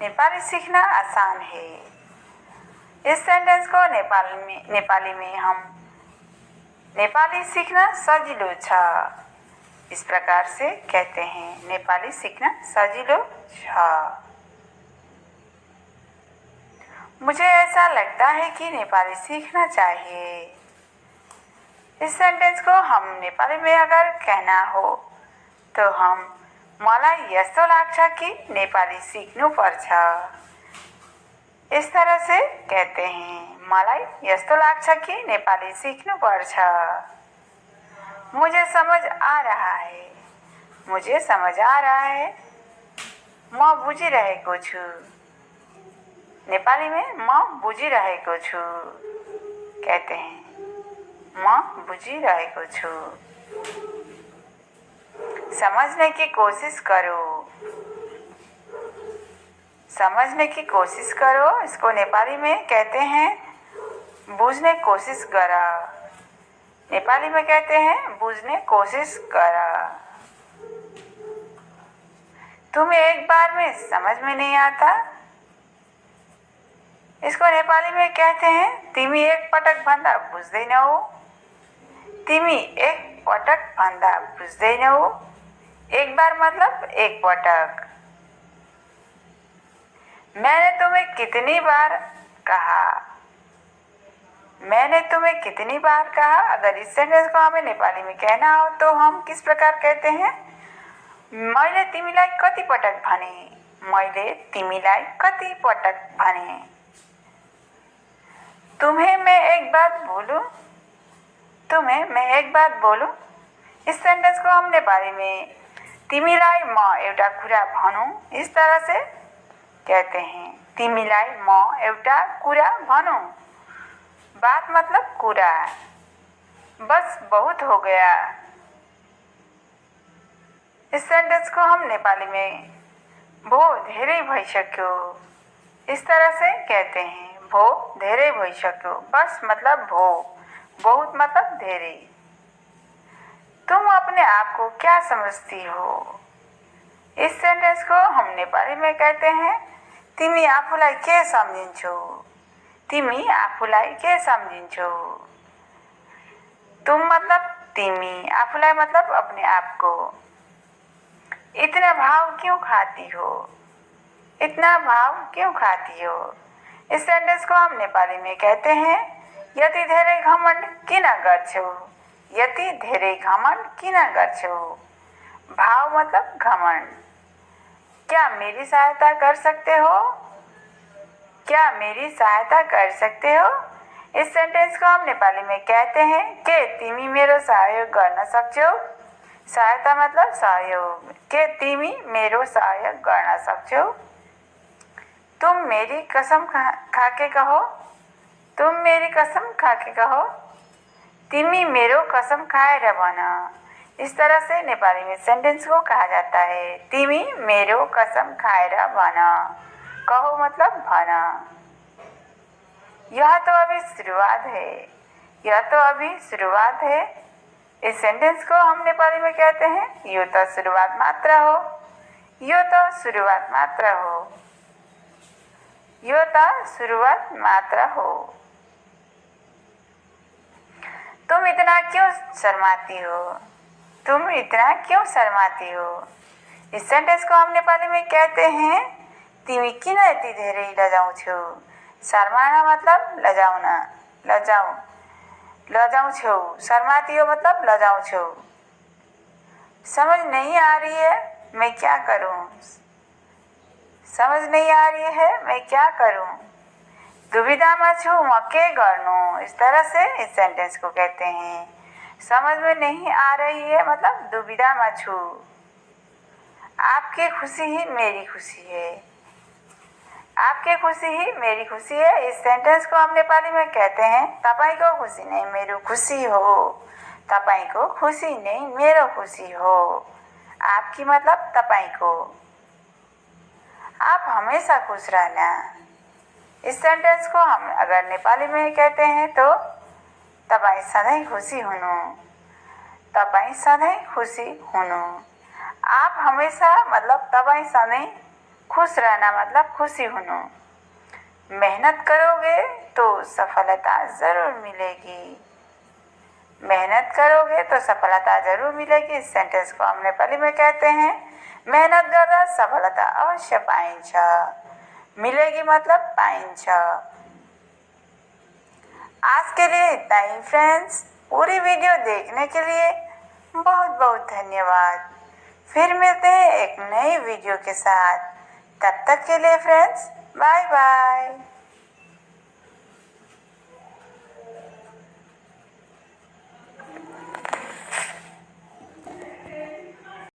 नेपाली सीखना आसान है। इस सेंटेंस को नेपाली में हम नेपाली सीखना सजिलो छ इस प्रकार से कहते हैं। नेपाली सीखना सजिलो छ। मुझे ऐसा लगता है कि नेपाली सीखना चाहिए। इस सेंटेंस को हम नेपाली में अगर कहना हो तो हम मलाई यस्तो लाग्छ कि नेपाली सीख्नु पर्छ इस तरह से कहते हैं। मलाई यस्तो लाग्छ कि नेपाली सीख्नु पर्छ। मुझे समझ आ रहा है। मुझे समझ आ रहा है। म बुझिरहेको छु। नेपाली में म बुझिरहेको छु कहते हैं। म बुझिरहेको छु। समझने की कोशिश करो। समझने की कोशिश करो इसको नेपाली में कहते हैं बुझ्ने कोशिश गर। नेपाली में कहते हैं बुझ्ने कोशिश गर। तुम्हें एक बार में समझ में नहीं आता। इसको नेपाली में कहते हैं तिमी एक पटक भन्दा बुझ्दैनौ। तिमी एक पटक भन्दा बुझ्दैनौ। एक बार मतलब एक पटक। मैंने तुम्हें कितनी बार कहा। मैंने तुम्हें कितनी बार कहा। अगर इस सेंटेंस को हमें नेपाली में कहना हो तो हम किस प्रकार कहते हैं? मैले तिमीलाई कति पटक भने। मैले तिमीलाई कति पटक भने। तुम्हें मैं एक बात बोलूं। तुम्हें मैं एक बात बोलूं। इस सेंटेंस को हम नेपाली में तिमीलाई म एउटा कुरा भनौं इस तरह से कहते हैं। तिमीलाई म एउटा कुरा भनौं। बात मतलब कुरा। बस बहुत हो गया। इस सेंटेंस को हम नेपाली में भो धेरै भइसक्यो इस तरह से कहते हैं। भो धेरै भइसक्यो। बस मतलब भो। बहुत मतलब धेरै। तुम अपने आप को क्या समझती हो। इस सेंटेंस को हम नेपाली में कहते हैं तिमी आफूलाई के सम्झिन्छौ। तिमी आफूलाई के सम्झिन्छौ। तुम मतलब तिमी। आफूलाई मतलब अपने आप को। इतना भाव क्यों खाती हो। इतना भाव क्यों खाती हो। इस सेंटेंस को हम नेपाली में कहते हैं यति धेरै घमण्ड किन गर्छौ। यति धेरै घमण्ड किन गर्छौ। भाव मतलब घमण्ड। क्या मेरी सहायता कर सकते हो। क्या मेरी सहायता कर सकते हो। इस सेंटेंस को हम नेपाली में कहते हैं के तिमी मेरो सहयोग गर्न सक्छौ। सहायता मतलब सहयोग। के तिमी मेरो सहयोग गर्न सक्छौ। तुम मेरी कसम खाके कहो। तुम मेरी कसम खाके कहो। तिमी मेरो कसम खाएर भन। इस तरह से नेपाली में सेंटेंस को कहा जाता है। तिमी मेरो कसम खाएर भन। कहो मतलब भन। यह तो अभी शुरुआत है। यह तो अभी शुरुआत है। इस सेंटेंस को हम नेपाली में कहते हैं यो तो शुरुआत मात्र हो। यो तो शुरुआत मात्र हो। यो तो शुरुआत मात्र हो। तुम इतना क्यों शर्माती हो। तुम इतना क्यों शर्माती हो। इस सेंटेंस को हम नेपाली में कहते हैं तिमी किन यति धेरै लजाउँछौ। शर्माना मतलब लजाउन। लजाउँछौ। शर्माती हो मतलब लजाउँछौ। समझ नहीं आ रही है मैं क्या करूं। समझ नहीं आ रही है मैं क्या करूं। दुविधामा छु म के गर्नु। इस तरह से इस सेंटेंस को कहते हैं। समझ में नहीं आ रही है मतलब दुविधामा छु। आपकी खुशी ही मेरी खुशी है। आपकी खुशी ही मेरी खुशी है। इस सेंटेंस को हम नेपाली में कहते हैं तपाईको खुशी नै मेरो खुशी हो। तपाईको खुशी नै मेरो खुशी हो। आपकी मतलब तपाईको। आप हमेशा खुश रहना। इस सेंटेंस को हम अगर नेपाली में कहते हैं तो तपाई सधैं खुशी हुनु। तपाई सधैं खुशी हुनु। आप हमेशा मतलब तपाई सधैं खुश रहना मतलब खुशी होना। मेहनत करोगे तो सफलता ज़रूर मिलेगी। मेहनत करोगे तो सफलता ज़रूर मिलेगी। इस सेंटेंस को हम नेपाली में कहते हैं मेहनत गर्दा सफलता अवश्य पाइन्छ। मिलेगी मतलब पाइन्छ। आज के लिए इतना ही फ्रेंड्स। पूरी वीडियो देखने के लिए बहुत बहुत धन्यवाद। फिर मिलते हैं एक नई वीडियो के साथ। तब तक के लिए फ्रेंड्स बाय बाय।